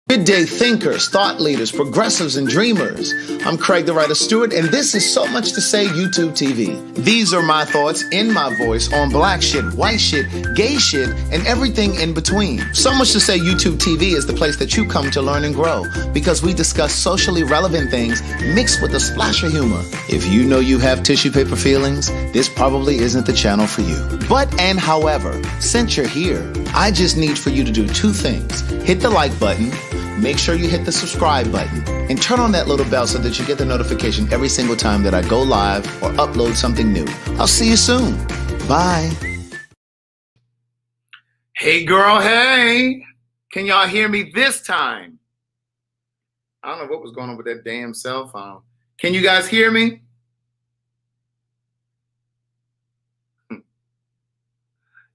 Good day, thinkers, thought leaders, progressives, and dreamers. I'm Craig the Writer Stewart, and this is So Much to Say YouTube TV. These are my thoughts in my voice on black shit, white shit, gay shit, and everything in between. So Much to Say YouTube TV is the place that you come to learn and grow, because we discuss socially relevant things mixed with a splash of humor. If you know you have tissue paper feelings, this probably isn't the channel for you. However, since you're here, I just need for you to do two things. Hit the like button, make sure you hit the subscribe button, and turn on that little bell so that you get the notification every single time that I go live or upload something new. I'll see you soon. Bye. Hey girl, hey. Can y'all hear me this time? I don't know what was going on with that damn cell phone. Can you guys hear me?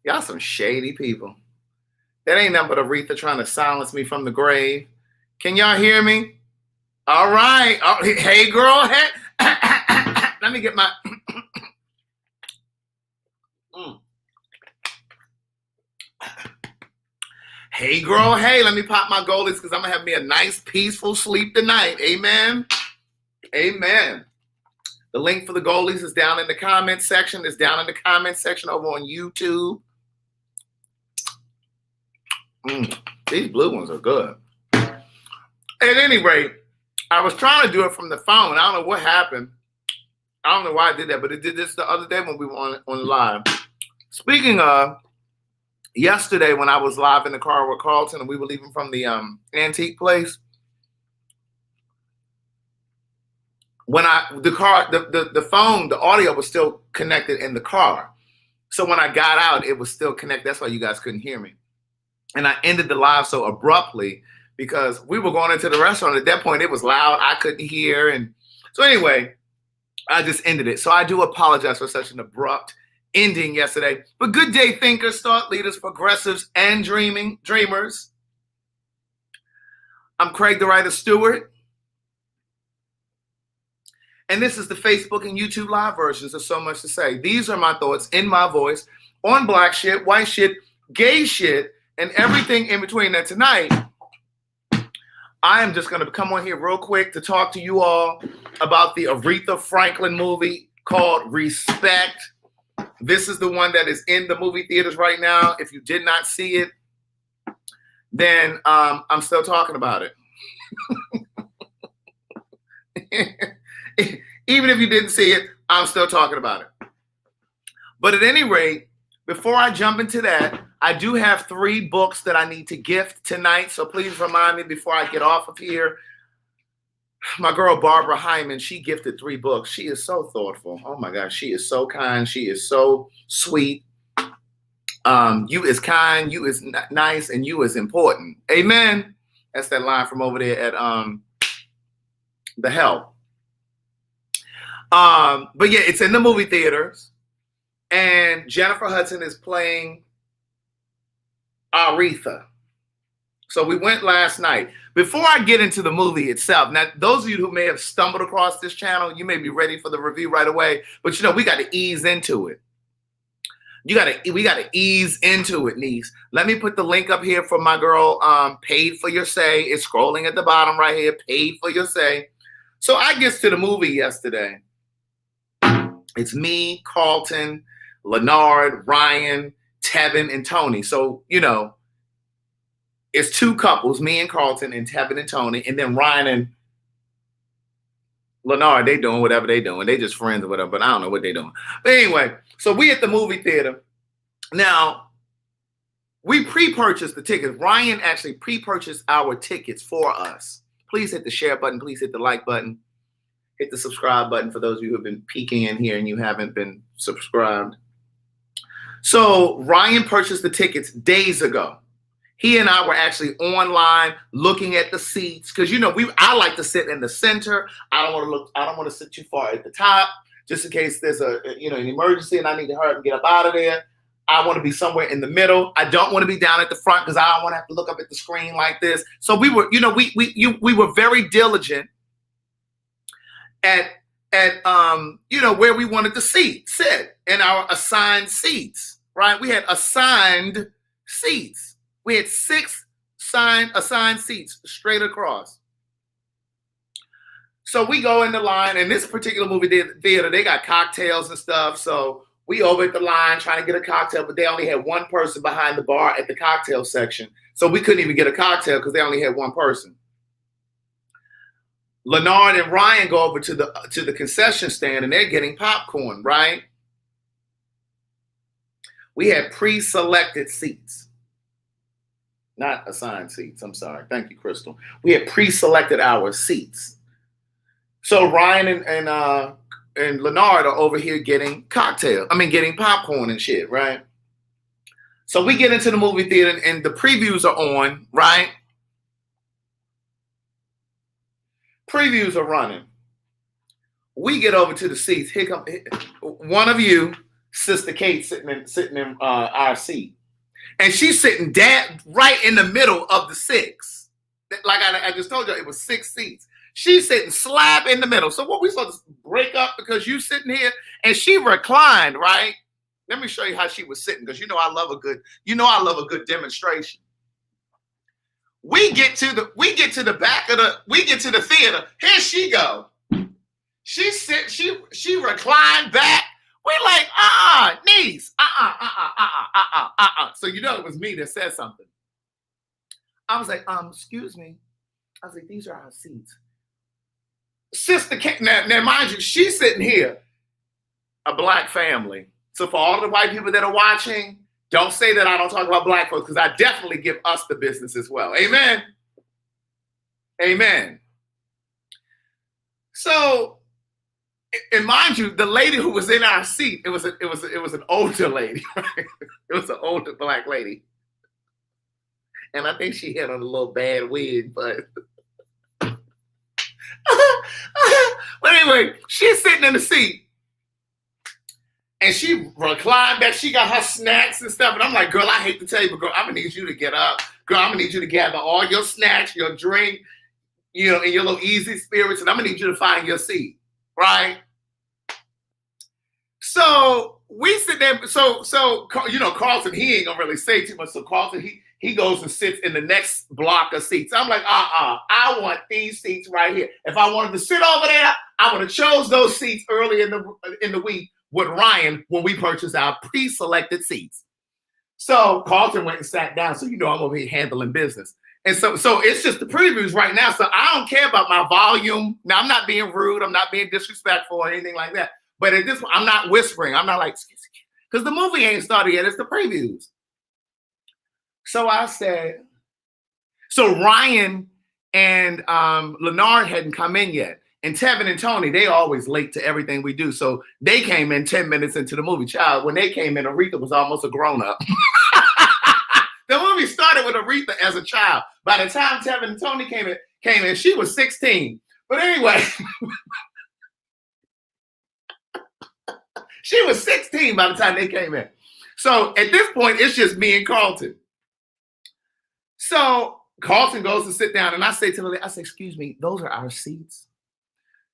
Y'all some shady people. That ain't nothing but Aretha trying to silence me from the grave. Can y'all hear me? All right. Oh, hey, girl. Hey. Let me get my... Hey, girl. Hey, let me pop my goldies because I'm going to have me a nice, peaceful sleep tonight. Amen. Amen. The link for the goldies is down in the comment section. It's down in the comment section over on YouTube. These blue ones are good. At any rate, I was trying to do it from the phone. I don't know what happened. I don't know why I did that, but it did this the other day when we were on live. Speaking of, yesterday when I was live in the car with Carlton and we were leaving from the antique place, when the phone, the audio was still connected in the car. So when I got out, it was still connected. That's why you guys couldn't hear me. And I ended the live so abruptly because we were going into the restaurant. At that point, it was loud. I couldn't hear. And so anyway, I just ended it. So I do apologize for such an abrupt ending yesterday. But good day, thinkers, thought leaders, progressives, and dreamers. I'm Craig the Writer Stewart. And this is the Facebook and YouTube live versions of So Much to Say. These are my thoughts in my voice on black shit, white shit, gay shit, and everything in between. That tonight, I am just going to come on here real quick to talk to you all about the Aretha Franklin movie called Respect. This is the one that is in the movie theaters right now. If you did not see it, then I'm still talking about it. Even if you didn't see it, I'm still talking about it. But at any rate, before I jump into that, I do have 3 books that I need to gift tonight. So please remind me before I get off of here. My girl, Barbara Hyman, she gifted 3 books. She is so thoughtful. Oh my gosh, she is so kind. She is so sweet. You is kind, you is nice, and you is important. Amen. That's that line from over there at The Help. But yeah, it's in the movie theaters. And Jennifer Hudson is playing Aretha. So we went last night. Before I get into the movie itself, now those of you who may have stumbled across this channel, you may be ready for the review right away. But you know, we got to ease into it. We got to ease into it, niece. Let me put the link up here for my girl, Paid for Your Say. It's scrolling at the bottom right here, Paid for Your Say. So I gets to the movie yesterday. It's me, Carlton, Leonard, Ryan, Tevin, and Tony. So, you know, it's 2 couples, me and Carlton and Tevin and Tony. And then Ryan and Leonard, they doing whatever they doing. They just friends or whatever, but I don't know what they doing. But anyway, so we at the movie theater. Now, we pre-purchased the tickets. Ryan actually pre-purchased our tickets for us. Please hit the share button. Please hit the like button. Hit the subscribe button for those of you who have been peeking in here and you haven't been subscribed. So Ryan purchased the tickets days ago. He and I were actually online looking at the seats because, you know, I like to sit in the center. I don't want to sit too far at the top just in case there's an emergency and I need to hurry up and get up out of there. I want to be somewhere in the middle. I don't want to be down at the front because I don't want to have to look up at the screen like this. So we were, we were very diligent at where we wanted to sit in our assigned seats, right? We had assigned seats. We had 6 assigned seats straight across. So we go in the line, and this particular movie theater, they got cocktails and stuff. So we over at the line trying to get a cocktail, but they only had one person behind the bar at the cocktail section. So we couldn't even get a cocktail because they only had one person. Leonard and Ryan go over to the concession stand, and they're getting popcorn, right? We had pre-selected seats. Not assigned seats. I'm sorry. Thank you, Crystal. We had pre-selected our seats. So Ryan and Leonard are over here getting getting popcorn and shit, right? So we get into the movie theater and the previews are on, right? Previews are running. We get over to the seats. Here come one of you, Sister Kate, sitting in our seat. And she's sitting right in the middle of the six. Like I just told you, it was 6 seats. She's sitting slap in the middle. So what we supposed to break up because you sitting here? And she reclined, right? Let me show you how she was sitting, because I love a good demonstration. We get to the theater. Here she go. She reclined back. We're like, niece, So it was me that said something. I was like, excuse me. I was like, these are our seats. Sister Kate, now mind you, she's sitting here, a black family. So for all the white people that are watching, don't say that I don't talk about black folks, because I definitely give us the business as well. Amen. Amen. So, and mind you, the lady who was in our seat, it was an older lady, right? It was an older black lady. And I think she had on a little bad wig, but but anyway, she's sitting in the seat and she reclined back. She got her snacks and stuff. And I'm like, girl, I hate to tell you, but girl, I'm gonna need you to get up. Girl, I'm gonna need you to gather all your snacks, your drink, and your little easy spirits, and I'm gonna need you to find your seat, right? So we sit there. So Carlton, he ain't gonna really say too much. So Carlton, he goes and sits in the next block of seats. I'm like, I want these seats right here. If I wanted to sit over there, I would have chose those seats early in the week with Ryan when we purchased our pre-selected seats. So Carlton went and sat down. So I'm over here handling business. And so it's just the previews right now. So I don't care about my volume. Now, I'm not being rude. I'm not being disrespectful or anything like that. But at this point, I'm not whispering. I'm not like, because the movie ain't started yet. It's the previews. So I said, so Ryan and Leonard hadn't come in yet. And Tevin and Tony, they always late to everything we do. So they came in 10 minutes into the movie. Child, when they came in, Aretha was almost a grown-up. The movie started with Aretha as a child. By the time Tevin and Tony came in, she was 16. But anyway, she was 16 by the time they came in. So at this point, it's just me and Carlton. So Carlton goes to sit down, and I say to the lady, I say, excuse me, those are our seats.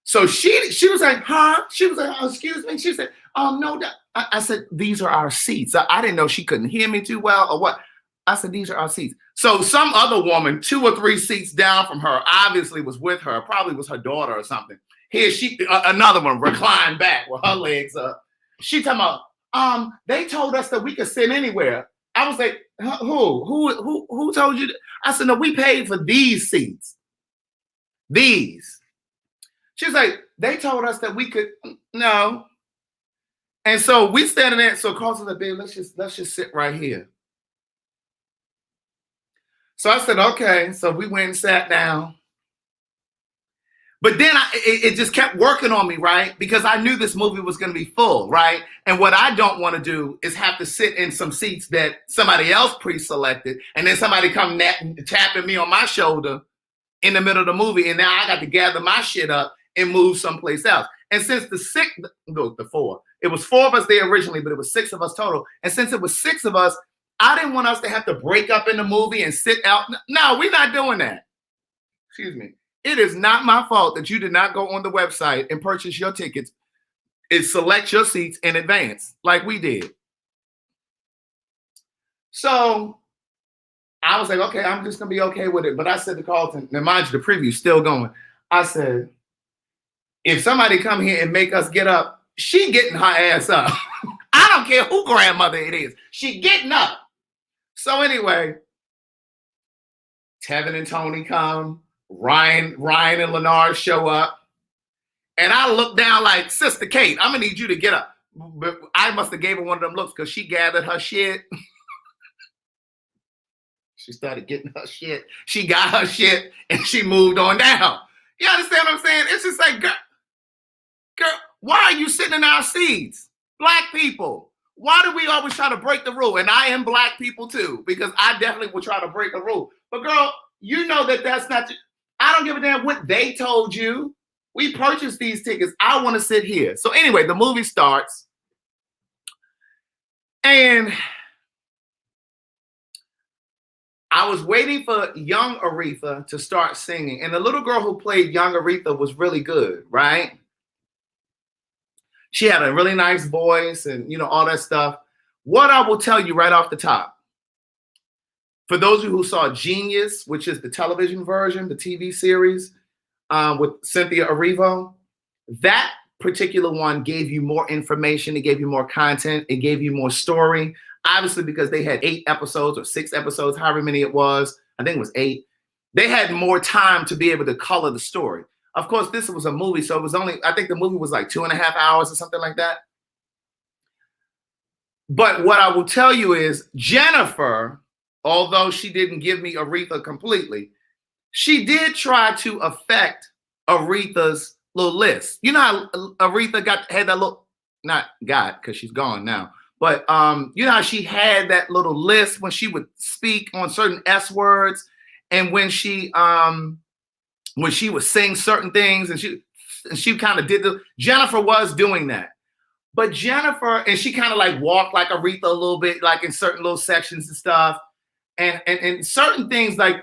So she was like, huh? She was like, oh, excuse me. She said, no. I said, these are our seats. I didn't know she couldn't hear me too well or what. I said, these are our seats. So some other woman, 2 or 3 seats down from her, obviously was with her, probably was her daughter or something. Here another one reclined back with her legs up. She talking about, they told us that we could sit anywhere. I was like, who told you that? I said, no, we paid for these seats. These. She's like, they told us that we could, no. And so we standing there, so Carlton said, babe, let's just sit right here. So I said, okay. So we went and sat down. But then it just kept working on me, right? Because I knew this movie was going to be full, right? And what I don't want to do is have to sit in some seats that somebody else pre-selected, and then somebody come tapping me on my shoulder in the middle of the movie, and now I got to gather my shit up and move someplace else. And since the 4, it was 4 of us there originally, but it was 6 of us total. And since it was 6 of us, I didn't want us to have to break up in the movie and sit out. No, we're not doing that. Excuse me. It is not my fault that you did not go on the website and purchase your tickets and select your seats in advance like we did. So I was like, okay, I'm just gonna be okay with it. But I said to Carlton, now mind you, the preview's still going. I said, if somebody come here and make us get up, she getting her ass up. I don't care who grandmother it is. She getting up. So anyway, Tevin and Tony come. Ryan and Leonard show up. And I look down like, Sister Kate, I'm gonna need you to get up. But I must have gave her one of them looks because she gathered her shit. She started getting her shit. She got her shit and she moved on down. You understand what I'm saying? It's just like, girl, why are you sitting in our seats? Black people. Why do we always try to break the rule? And I am black people too, because I definitely will try to break a rule. But girl, you know that that's not, I don't give a damn what they told you. We purchased these tickets. I want to sit here. So anyway, the movie starts. And I was waiting for young Aretha to start singing. And the little girl who played young Aretha was really good, right? She had a really nice voice and, all that stuff. What I will tell you right off the top, for those of you who saw Genius, which is the television version, the TV series with Cynthia Erivo, that particular one gave you more information. It gave you more content. It gave you more story. Obviously, because they had 8 episodes or 6 episodes, however many it was, I think it was 8. They had more time to be able to color the story. Of course, this was a movie, so it was only, I think the movie was like 2.5 hours or something like that. But what I will tell you is Jennifer, although she didn't give me Aretha completely, she did try to affect Aretha's little list. You know how Aretha had that little, not got, because she's gone now, but you know how she had that little list when she would speak on certain S words, and when she would sing certain things, and she kind of did Jennifer was doing that. But Jennifer, and she kind of like walked like Aretha a little bit, like in certain little sections and stuff. And certain things like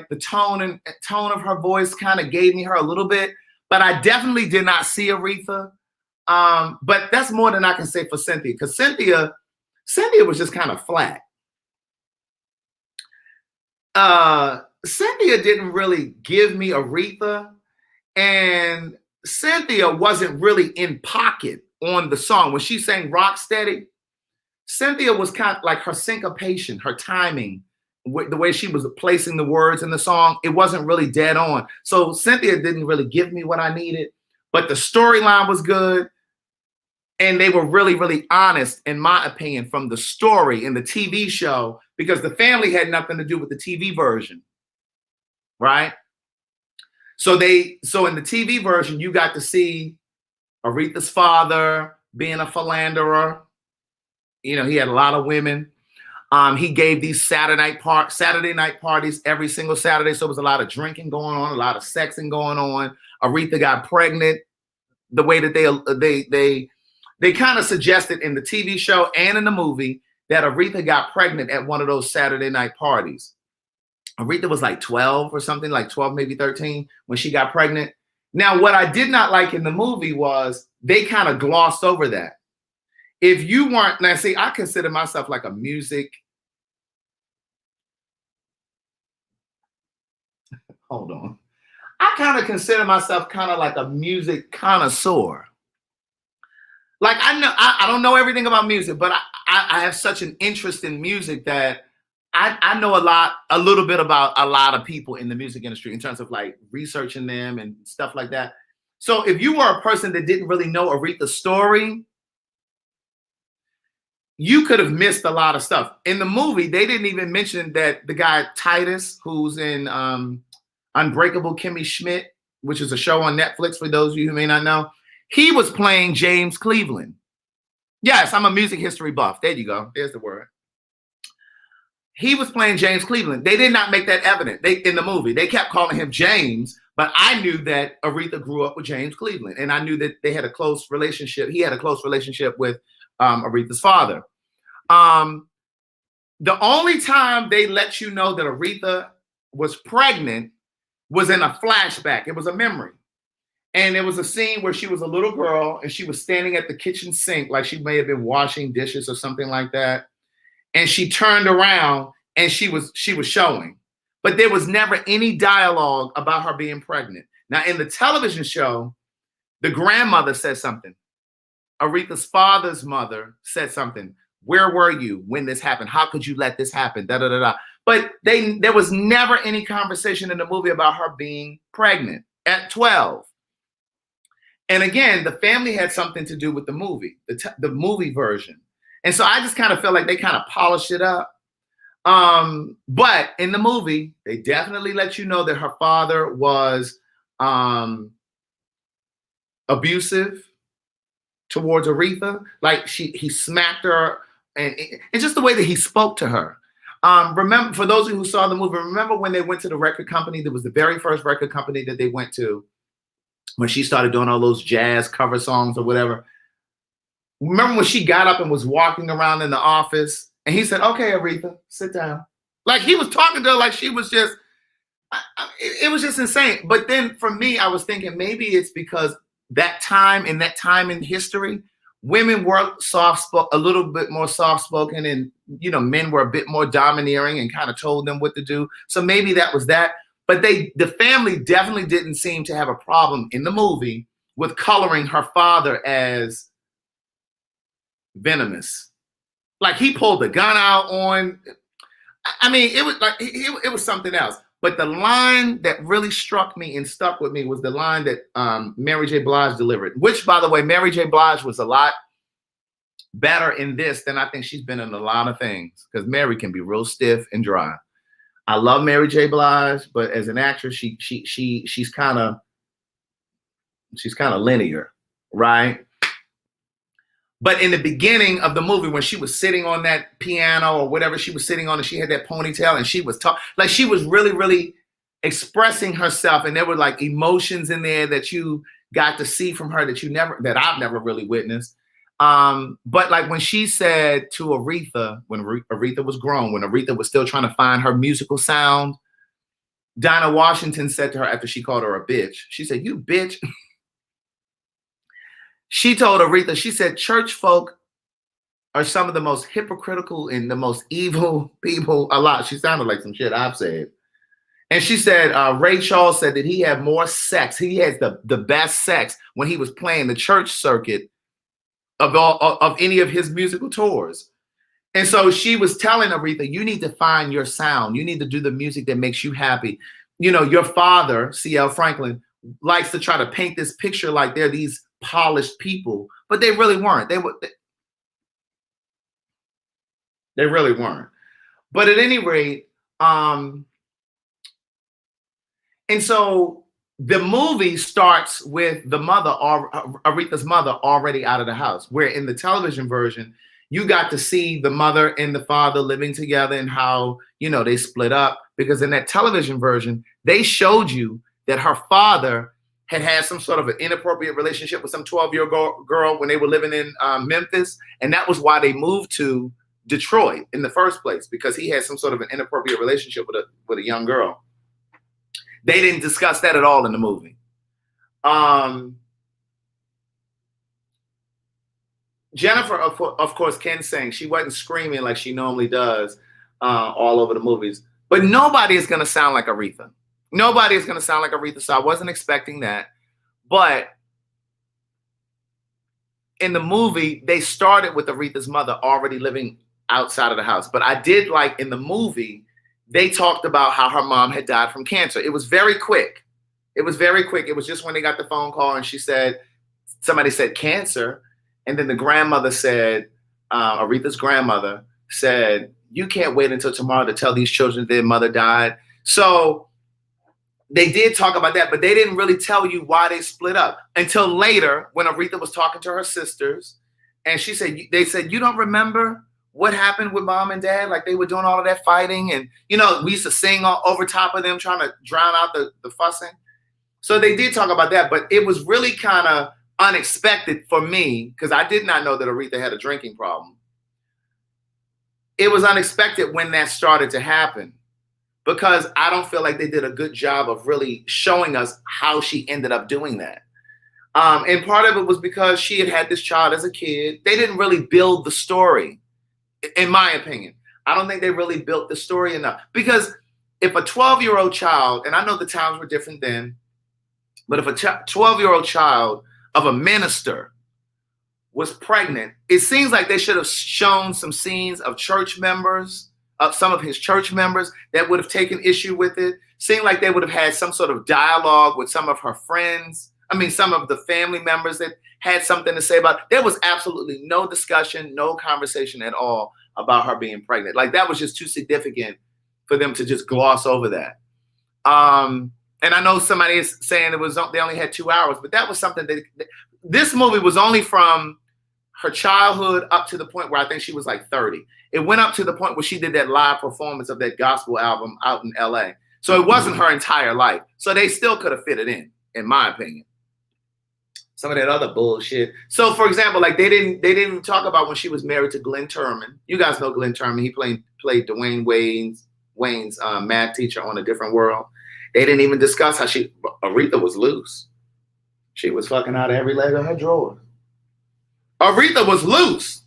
the tone of her voice kind of gave me her a little bit, but I definitely did not see Aretha. But that's more than I can say for Cynthia, because Cynthia was just kind of flat. Cynthia didn't really give me Aretha, and Cynthia wasn't really in pocket on the song. When she sang Rock Steady, Cynthia was kind of like her syncopation, her timing, the way she was placing the words in the song, it wasn't really dead on. So Cynthia didn't really give me what I needed, but the storyline was good. And they were really, really honest, in my opinion, from the story in the TV show, because the family had nothing to do with the TV version, right? So in the TV version, you got to see Aretha's father being a philanderer. He had a lot of women. He gave these Saturday night parties every single Saturday. So it was a lot of drinking going on, a lot of sexing going on. Aretha got pregnant the way that they kind of suggested in the TV show and in the movie that Aretha got pregnant at one of those Saturday night parties. Aretha was like 12 or something, like 12, maybe 13 when she got pregnant. Now, what I did not like in the movie was they kind of glossed over that. If you weren't, now see, I consider myself like a music. Hold on. I kind of consider myself kind of like a music connoisseur. Like I don't know everything about music, but I have such an interest in music that I know a little bit about a lot of people in the music industry in terms of like researching them and stuff like that. So if you were a person that didn't really know Aretha's story, you could have missed a lot of stuff. In the movie, they didn't even mention that the guy Titus, who's in Unbreakable Kimmy Schmidt, which is a show on Netflix for those of you who may not know, he was playing James Cleveland. Yes, I'm a music history buff. There you go. There's the word. He was playing James Cleveland. They did not make that evident in the movie. They kept calling him James, but I knew that Aretha grew up with James Cleveland, and I knew that they had a close relationship. He had a close relationship with Aretha's father. The only time they let you know that Aretha was pregnant was in a flashback. It was a memory. And there was a scene where she was a little girl and she was standing at the kitchen sink, like she may have been washing dishes or something like that. And she turned around and she was showing, but there was never any dialogue about her being pregnant. Now in the television show, the grandmother said something. Aretha's father's mother said something. Where were you when this happened? How could you let this happen? Da da da da. But there was never any conversation in the movie about her being pregnant at 12. And again, the family had something to do with the movie, the movie version. And so I just kind of felt like they kind of polished it up. But in the movie, they definitely let you know that her father was abusive towards Aretha. Like he smacked her, and just the way that he spoke to her. Remember, for those of you who saw the movie, remember when they went to the record company? That was the very first record company that they went to when she started doing all those jazz cover songs or whatever. Remember when she got up and was walking around in the office and he said, "Okay, Aretha, sit down." Like he was talking to her like she was just, it was just insane. But then for me, I was thinking maybe it's because that time in history, women were a little bit more soft-spoken, and men were a bit more domineering and kind of told them what to do. So maybe that was that. But the family definitely didn't seem to have a problem in the movie with coloring her father as venomous. Like he pulled the gun out on. I mean, it was like it was something else. But the line that really struck me and stuck with me was the line that Mary J. Blige delivered, which, by the way, Mary J. Blige was a lot better in this than I think she's been in a lot of things, because Mary can be real stiff and dry. I love Mary J. Blige, but as an actress, she's kind of linear, right? But in the beginning of the movie, when she was sitting on that piano or whatever she was sitting on, and she had that ponytail and she was like she was really, really expressing herself, and there were like emotions in there that you got to see from her that I've never really witnessed. But like when she said to Aretha, when Aretha was grown, when Aretha was still trying to find her musical sound, Dinah Washington said to her after she called her a bitch, she said, "You bitch." She told Aretha, she said, "Church folk are some of the most hypocritical and the most evil people alive." She sounded like some shit I've said. And she said, Ray Charles said that he had more sex. He had the best sex when he was playing the church circuit of any of his musical tours. And so she was telling Aretha, you need to find your sound. You need to do the music that makes you happy. Your father, C.L. Franklin, likes to try to paint this picture like they're these polished people, but they really weren't. They really weren't. But at any rate, and so the movie starts with the mother, or Aretha's mother, already out of the house, where in the television version, you got to see the mother and the father living together and how, they split up, because in that television version, they showed you that her father had some sort of an inappropriate relationship with some 12-year-old girl when they were living in Memphis. And that was why they moved to Detroit in the first place, because he had some sort of an inappropriate relationship with a young girl. They didn't discuss that at all in the movie. Jennifer, of course, can sing. She wasn't screaming like she normally does all over the movies. But nobody is going to sound like Aretha. Nobody is going to sound like Aretha, so I wasn't expecting that. But in the movie, they started with Aretha's mother already living outside of the house. But I did like in the movie, they talked about how her mom had died from cancer. It was very quick. It was just when they got the phone call and somebody said cancer. And then the grandmother said, Aretha's grandmother said, "You can't wait until tomorrow to tell these children their mother died." So they did talk about that, but they didn't really tell you why they split up until later when Aretha was talking to her sisters. And they said, "You don't remember what happened with mom and dad? Like they were doing all of that fighting. And, we used to sing over top of them, trying to drown out the fussing." So they did talk about that, but it was really kind of unexpected for me because I did not know that Aretha had a drinking problem. It was unexpected when that started to happen, because I don't feel like they did a good job of really showing us how she ended up doing that. And part of it was because she had this child as a kid. They didn't really build the story, in my opinion. I don't think they really built the story enough. Because if a 12-year-old child, and I know the times were different then, but if a 12-year-old child of a minister was pregnant, it seems like they should have shown some scenes of church members, of some of his church members that would have taken issue with it. Seemed like they would have had some sort of dialogue with some of her friends. I mean, some of the family members that had something to say about it. There was absolutely no discussion, no conversation at all about her being pregnant. Like, that was just too significant for them to just gloss over that. And I know somebody is saying they only had 2 hours, but that was something that this movie was only from her childhood up to the point where I think she was like 30. It went up to the point where she did that live performance of that gospel album out in LA. So it wasn't her entire life. So they still could have fit it in my opinion. Some of that other bullshit. So for example, like they didn't talk about when she was married to Glenn Turman. You guys know Glenn Turman. He played Dwayne Wayne's math teacher on A Different World. They didn't even discuss how Aretha was loose. She was fucking out of every leg of her drawer. Aretha was loose.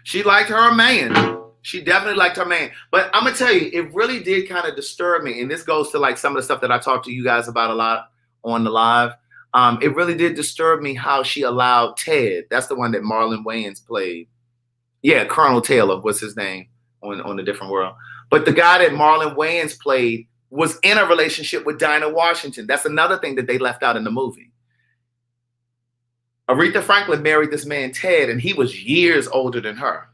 She liked her man. She definitely liked her man. But I'm gonna tell you, it really did kind of disturb me. And this goes to like some of the stuff that I talked to you guys about a lot on the live. It really did disturb me how she allowed Ted. That's the one that Marlon Wayans played. Yeah, Colonel Taylor was his name on A Different World. But the guy that Marlon Wayans played was in a relationship with Dinah Washington. That's another thing that they left out in the movie. Aretha Franklin married this man, Ted, and he was years older than her.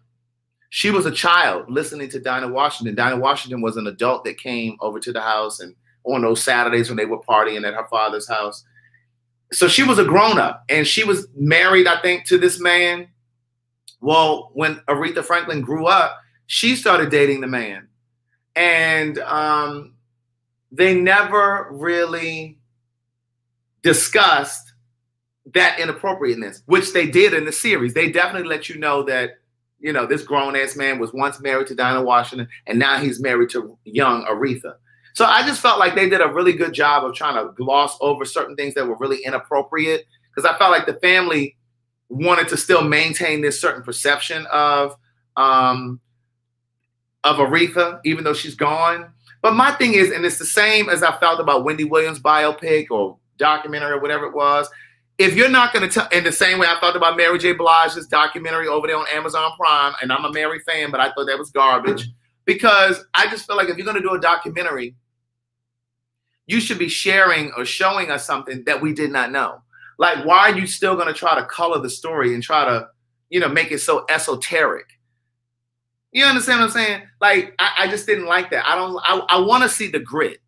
She was a child listening to Dinah Washington. Dinah Washington was an adult that came over to the house and on those Saturdays when they were partying at her father's house. So she was a grown-up, and she was married, I think, to this man. Well, when Aretha Franklin grew up, she started dating the man. And they never really discussed that inappropriateness, which they did in the series. They definitely let you know that, you know, this grown-ass man was once married to Dinah Washington, and now he's married to young Aretha. So I just felt like they did a really good job of trying to gloss over certain things that were really inappropriate, because I felt like the family wanted to still maintain this certain perception of Aretha, even though she's gone. But my thing is, and it's the same as I felt about Wendy Williams' biopic or documentary or whatever it was, if you're not going to tell, in the same way I thought about Mary J. Blige's documentary over there on Amazon Prime, and I'm a Mary fan, but I thought that was garbage, because I just feel like if you're going to do a documentary, you should be sharing or showing us something that we did not know. Like, why are you still going to try to color the story and try to, you know, make it so esoteric? You understand what I'm saying? Like, I just didn't like that. I want to see the grit.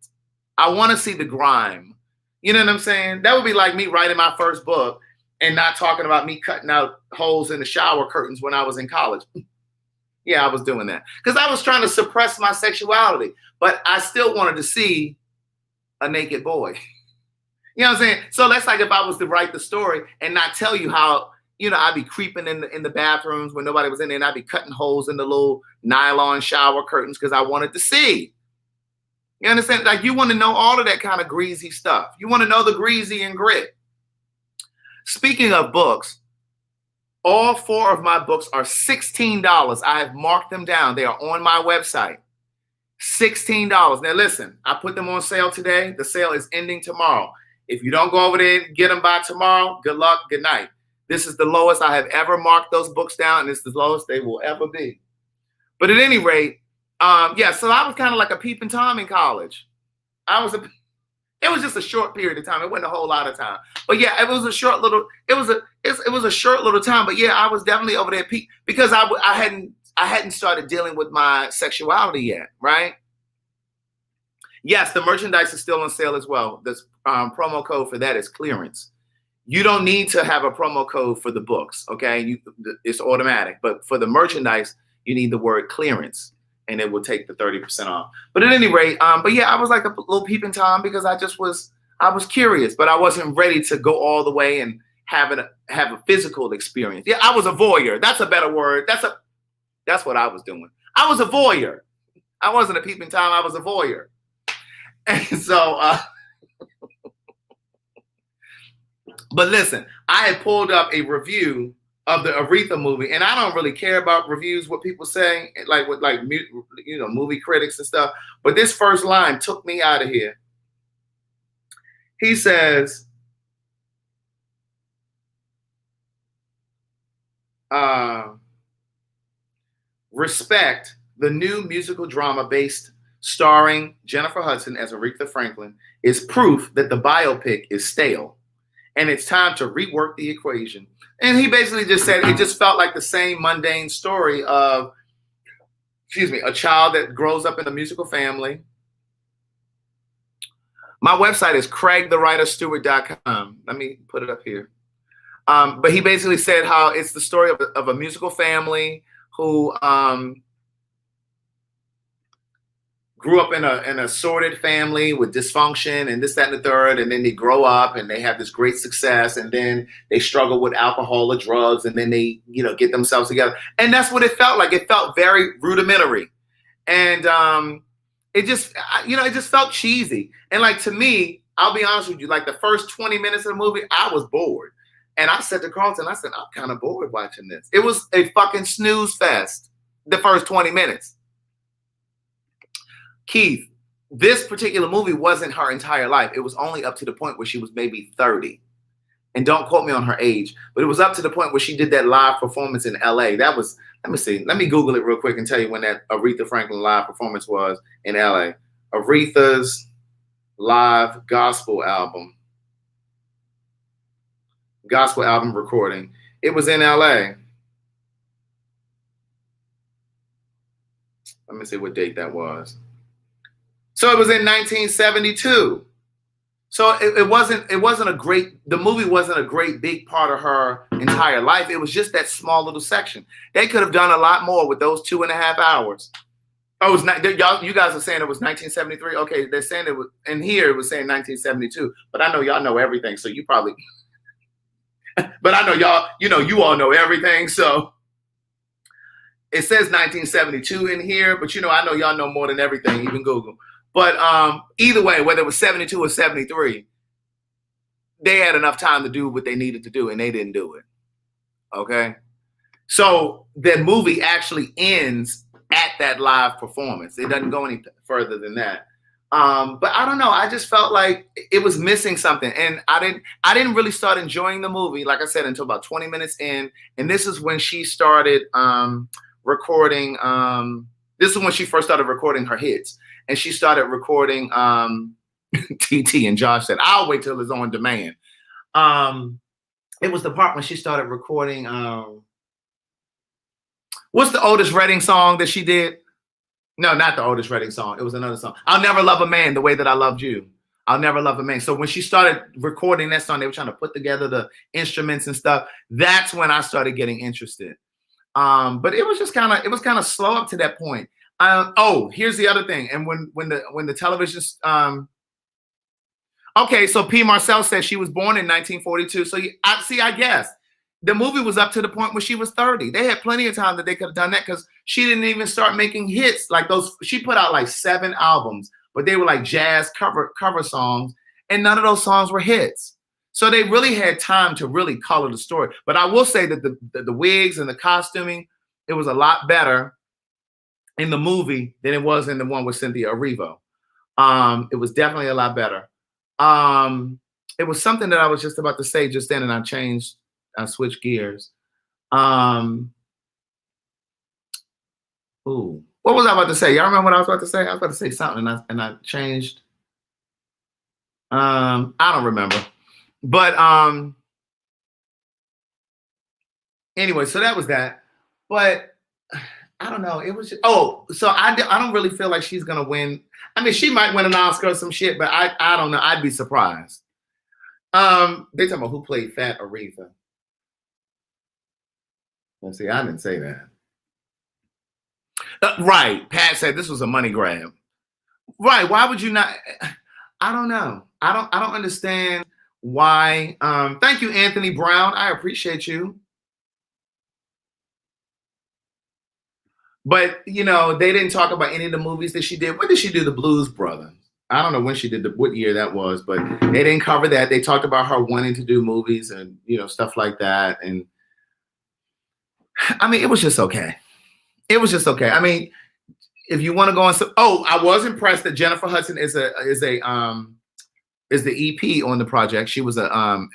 I want to see the grime. You know what I'm saying? That would be like me writing my first book and not talking about me cutting out holes in the shower curtains when I was in college. Yeah, I was doing that because I was trying to suppress my sexuality, but I still wanted to see a naked boy. You know what I'm saying? So that's like if I was to write the story and not tell you how, you know, I'd be creeping in the bathrooms when nobody was in there, and I'd be cutting holes in the little nylon shower curtains because I wanted to see. You understand? Like, you want to know all of that kind of greasy stuff. You want to know the greasy and grit. Speaking of books, all 4 of my books are $16. I have marked them down. They are on my website. $16. Now listen, I put them on sale today. The sale is ending tomorrow. If you don't go over there and get them by tomorrow, good luck, good night. This is the lowest I have ever marked those books down, and it's the lowest they will ever be. But at any rate, yeah, so I was kind of like a peeping Tom in college. It was just a short period of time. It wasn't a whole lot of time. But yeah, it was a short little time. But yeah, I was definitely over there because I hadn't started dealing with my sexuality yet, right? Yes, the merchandise is still on sale as well. The promo code for that is clearance. You don't need to have a promo code for the books, okay? It's automatic. But for the merchandise, you need the word clearance, and it will take the 30% off. But at any rate, but yeah, I was like a little peeping Tom because I was curious, but I wasn't ready to go all the way and have a physical experience. Yeah, I was a voyeur. That's a better word. That's what I was doing. I was a voyeur. I wasn't a peeping Tom. I was a voyeur. And so, but listen, I had pulled up a review of the Aretha movie, and I don't really care about reviews, what people say, like with like movie critics and stuff. But this first line took me out of here. He says, "Respect, the new musical drama based starring Jennifer Hudson as Aretha Franklin, is proof that the biopic is stale, and it's time to rework the equation." And he basically just said it just felt like the same mundane story of, a child that grows up in a musical family. My website is craigthewriterstewart.com. Let me put it up here. But he basically said how it's the story of a musical family who grew up in a sordid family with dysfunction and this, that, and the third, and then they grow up and they have this great success, and then they struggle with alcohol or drugs, and then they, get themselves together. And that's what it felt like. It felt very rudimentary. And it just felt cheesy. And like, to me, I'll be honest with you, like the first 20 minutes of the movie, I was bored. And I said to Carlton, I said, I'm kind of bored watching this. It was a fucking snooze fest, the first 20 minutes. Keith, this particular movie wasn't her entire life. It was only up to the point where she was maybe 30. And don't quote me on her age, but it was up to the point where she did that live performance in LA. That was, let me see. Let me Google it real quick and tell you when that Aretha Franklin live performance was in LA. Aretha's live gospel album recording. It was in LA. Let me see what date that was. So it was in 1972. So it wasn't a great, the movie wasn't a great big part of her entire life. It was just that small little section. They could have done a lot more with those 2.5 hours. Oh, it was not, y'all, you guys are saying it was 1973. Okay, they're saying it was, and here it was saying 1972. But I know y'all know everything, so you probably, but I know y'all, you all know everything. So it says 1972 in here, but I know y'all know more than everything, even Google. But either way, whether it was 72 or 73, they had enough time to do what they needed to do, and they didn't do it. Okay? So the movie actually ends at that live performance. It doesn't go any further than that. But I don't know. I just felt like it was missing something. And I didn't really start enjoying the movie, like I said, until about 20 minutes in. And this is when she started recording. This is when she first started recording her hits. And she started recording TT, and Josh said, I'll wait till it's on demand. It was the part when she started recording. What's the Otis Redding song that she did? No, not the Otis Redding song. It was another song. I'll Never Love a Man the Way That I Loved You. I'll Never Love a Man. So when she started recording that song, they were trying to put together the instruments and stuff. That's when I started getting interested. But it was just kind of slow up to that point. Here's the other thing. And when the television, okay, so P. Marcel said she was born in 1942. So I guess the movie was up to the point where she was 30. They had plenty of time that they could have done that, because she didn't even start making hits like those. She put out like 7 albums, but they were like jazz cover songs, and none of those songs were hits. So they really had time to really color the story. But I will say that the wigs and the costuming, it was a lot better in the movie than it was in the one with Cynthia Erivo. It was definitely a lot better. It was something that I was just about to say just then, and I switched gears. What was I about to say? Y'all remember what I was about to say? I was about to say something, and I changed. I don't remember. But anyway, so that was that. But I don't know. It was just, so I don't really feel like she's gonna win. I mean, she might win an Oscar or some shit, but I don't know. I'd be surprised. They talking about who played Fat Aretha. Let's see, I didn't say that. Right. Pat said this was a money grab. Right. Why would you not? I don't know. I don't understand why. Thank you, Anthony Brown. I appreciate you. But, they didn't talk about any of the movies that she did. When did she do The Blues Brothers? I don't know when she did what year that was, but they didn't cover that. They talked about her wanting to do movies and, stuff like that. And I mean, it was just okay. It was just okay. I mean, if you want to go on, I was impressed that Jennifer Hudson is the EP on the project. She was a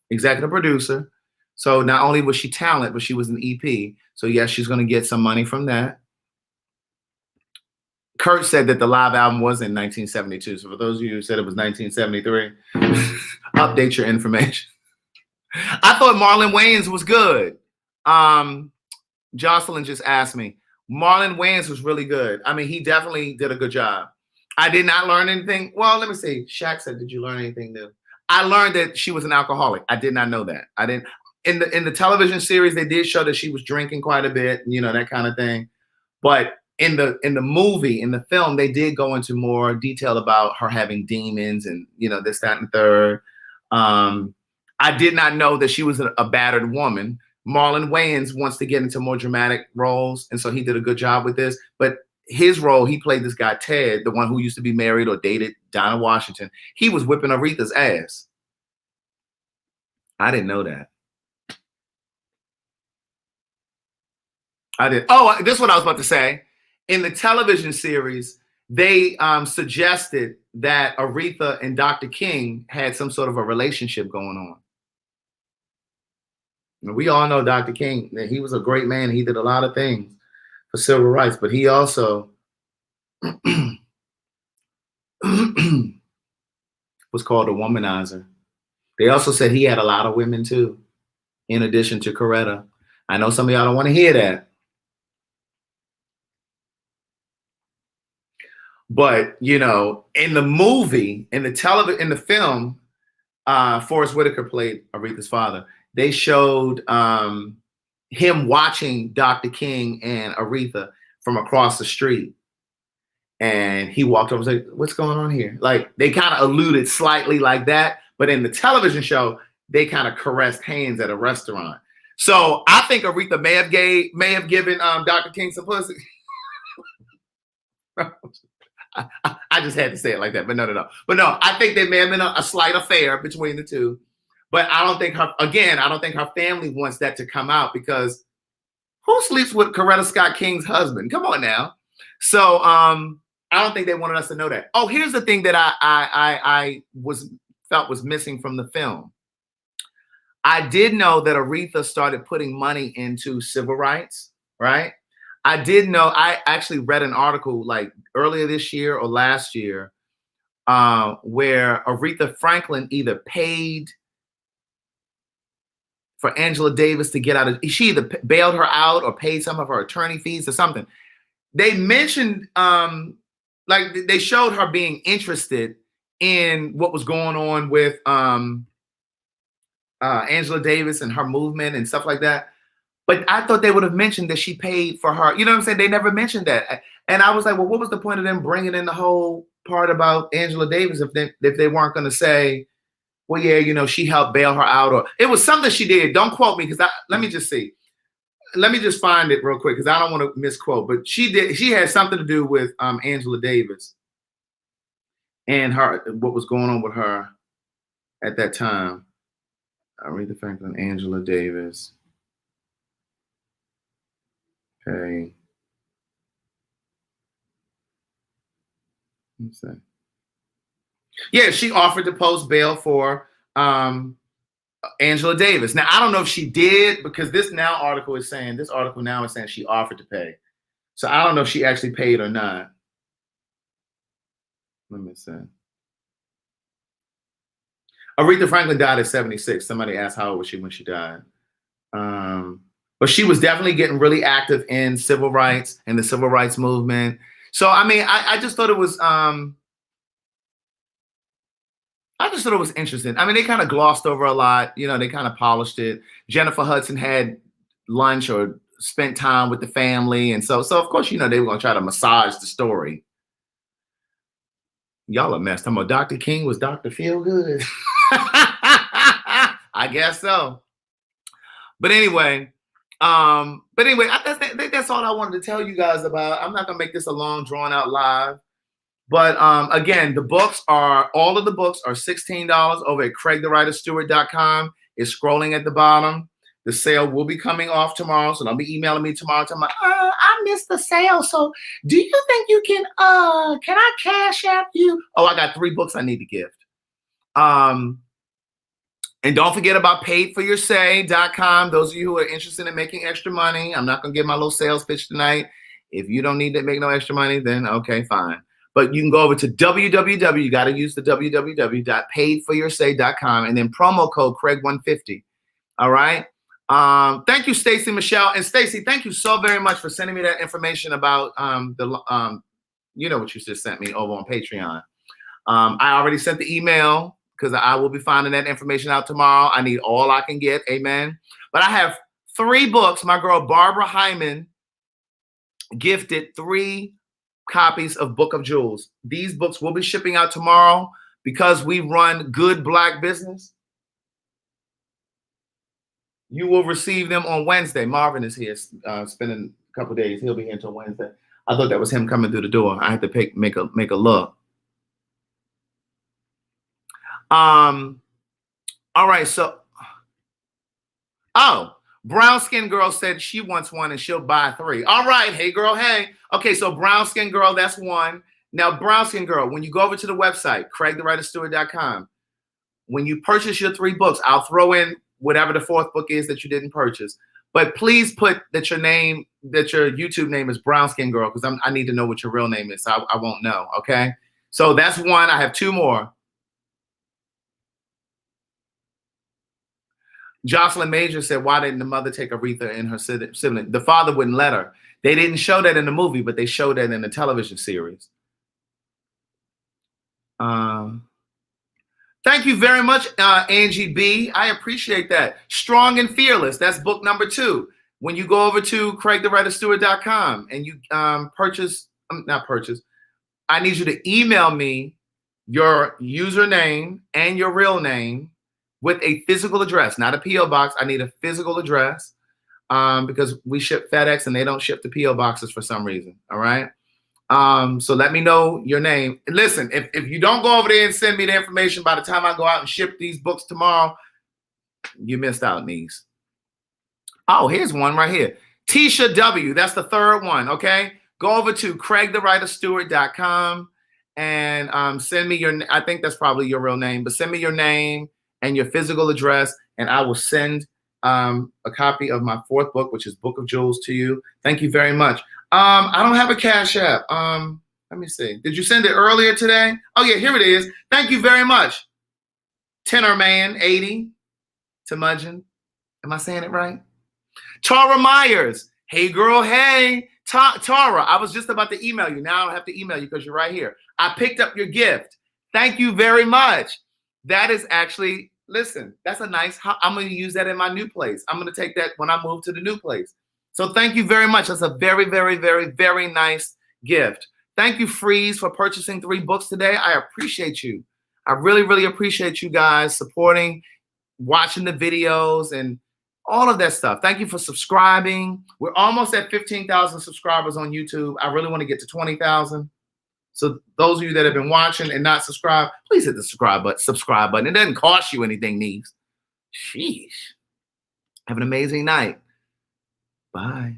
executive producer. So not only was she talent, but she was an EP. So yes, she's going to get some money from that. Kurt said that the live album was in 1972. So for those of you who said it was 1973, update your information. I thought Marlon Wayans was good. Jocelyn just asked me. Marlon Wayans was really good. I mean, he definitely did a good job. I did not learn anything. Well, let me see. Shaq said, "Did you learn anything new?" I learned that she was an alcoholic. I did not know that. I didn't. In the television series, they did show that she was drinking quite a bit, you know, that kind of thing. But in the movie, in the film, they did go into more detail about her having demons and, you know, this, that, and the third. I did not know that she was a battered woman. Marlon Wayans wants to get into more dramatic roles, and so he did a good job with this. But his role, he played this guy Ted, the one who used to be married or dated Dinah Washington. He was whipping Aretha's ass. I didn't know that. I did. Oh, this is what I was about to say. In the television series, they suggested that Aretha and Dr. King had some sort of a relationship going on. And we all know Dr. King, that he was a great man. He did a lot of things for civil rights, but he also was called a womanizer. They also said he had a lot of women too, in addition to Coretta. I know some of y'all don't want to hear that. But, you know, in the movie, in the film, Forrest Whitaker played Aretha's father. They showed him watching Dr. King and Aretha from across the street. And he walked over and was like, "What's going on here?" Like, they kind of alluded slightly like that. But in the television show, they kind of caressed hands at a restaurant. So I think Aretha may have given Dr. King some pussy. I just had to say it like that, but no. But no, I think there may have been a slight affair between the two. But I don't think her family wants that to come out, because who sleeps with Coretta Scott King's husband? Come on now. So I don't think they wanted us to know that. Oh, here's the thing that I felt was missing from the film. I did know that Aretha started putting money into civil rights, right? I did know, I actually read an article like earlier this year or last year where Aretha Franklin either paid for Angela Davis to get out of, she either bailed her out or paid some of her attorney fees or something. They mentioned, like they showed her being interested in what was going on with Angela Davis and her movement and stuff like that. But I thought they would have mentioned that she paid for her. You know what I'm saying? They never mentioned that. And I was like, well, what was the point of them bringing in the whole part about Angela Davis if they weren't going to say, well, yeah, you know, she helped bail her out, or it was something she did. Don't quote me, because let me just see. Let me just find it real quick, because I don't want to misquote. But she had something to do with Angela Davis and what was going on with her at that time. Aretha Franklin, Angela Davis. Okay. What's that? Yeah, she offered to post bail for Angela Davis. Now, I don't know if she did, because this article now is saying she offered to pay. So I don't know if she actually paid or not. Let me see. Aretha Franklin died at 76. Somebody asked how old was she when she died. But she was definitely getting really active in civil rights and the civil rights movement. So, I mean, I just thought it was, interesting. I mean, they kind of glossed over a lot. You know, they kind of polished it. Jennifer Hudson had lunch or spent time with the family. And so of course, you know, they were going to try to massage the story. Y'all are messed. I'm about Dr. King was Dr. Feelgood. I guess so. But anyway, I think that's all I wanted to tell you guys about. I'm not going to make this a long, drawn out live. But again, all of the books are $16 over at CraigTheWriterStewart.com. It's scrolling at the bottom. The sale will be coming off tomorrow, so don't be emailing me tomorrow. I missed the sale. So do you think you can I cash app you? Oh, I got 3 books I need to gift. And don't forget about paidforyoursay.com. Those of you who are interested in making extra money, I'm not going to give my little sales pitch tonight. If you don't need to make no extra money, then okay, fine. But you can go over to www. You got to use the www.paidforyoursay.com and then promo code Craig150. All right. Thank you, Stacy Michelle. And Stacy, thank you so very much for sending me that information about you know what you just sent me over on Patreon. I already sent the email because I will be finding that information out tomorrow. I need all I can get. Amen. But I have 3 books. My girl Barbara Hyman gifted 3 copies of Book of Jewels. These books will be shipping out tomorrow because we run good Black business. You will receive them on Wednesday. Marvin is here spending a couple days. He'll be here until Wednesday. I thought that was him coming through the door. I had to make a look. All right. So, brown skin girl said she wants 1 and she'll buy 3. All right. Hey, girl. Hey. Okay. So brown skin girl, that's 1. Now, brown skin girl, when you go over to the website, CraigTheWriterStewart.com, when you purchase your 3 books, I'll throw in whatever the 4th book is that you didn't purchase. But please put that your YouTube name is Brown Skin Girl, because I need to know what your real name is. So I won't know. Okay. So that's 1. I have 2 more. Jocelyn Major said, why didn't the mother take Aretha and her sibling? The father wouldn't let her. They didn't show that in the movie, but they showed that in the television series. Thank you very much, Angie B. I appreciate that. Strong and Fearless. That's book number 2. When you go over to CraigTheWriterStewart.com and you not purchase, I need you to email me your username and your real name with a physical address, not a P.O. box. I need a physical address because we ship FedEx and they don't ship the P.O. boxes for some reason. All right. So let me know your name. And listen, if you don't go over there and send me the information by the time I go out and ship these books tomorrow, you missed out, niece. Oh, here's one right here. Tisha W. That's the 3rd one. Okay. Go over to CraigTheWriterStewart.com and send me your, I think that's probably your real name, but send me your name and your physical address, and I will send a copy of my 4th book, which is Book of Jewels, to you. Thank you very much. I don't have a Cash App. Let me see. Did you send it earlier today? Oh, yeah, here it is. Thank you very much. Tenor Man 80 to Mudgeon. Am I saying it right? Tara Myers. Hey, girl. Hey. Tara, I was just about to email you. Now I don't have to email you because you're right here. I picked up your gift. Thank you very much. That is actually, listen, that's a nice, I'm going to use that in my new place. I'm going to take that when I move to the new place. So thank you very much. That's a very, very, very, very nice gift. Thank you, Freeze, for purchasing 3 books today. I appreciate you. I really, really appreciate you guys supporting, watching the videos, and all of that stuff. Thank you for subscribing. We're almost at 15,000 subscribers on YouTube. I really want to get to 20,000. So those of you that have been watching and not subscribed, please hit the subscribe button. It doesn't cost you anything, niece. Sheesh. Have an amazing night. Bye.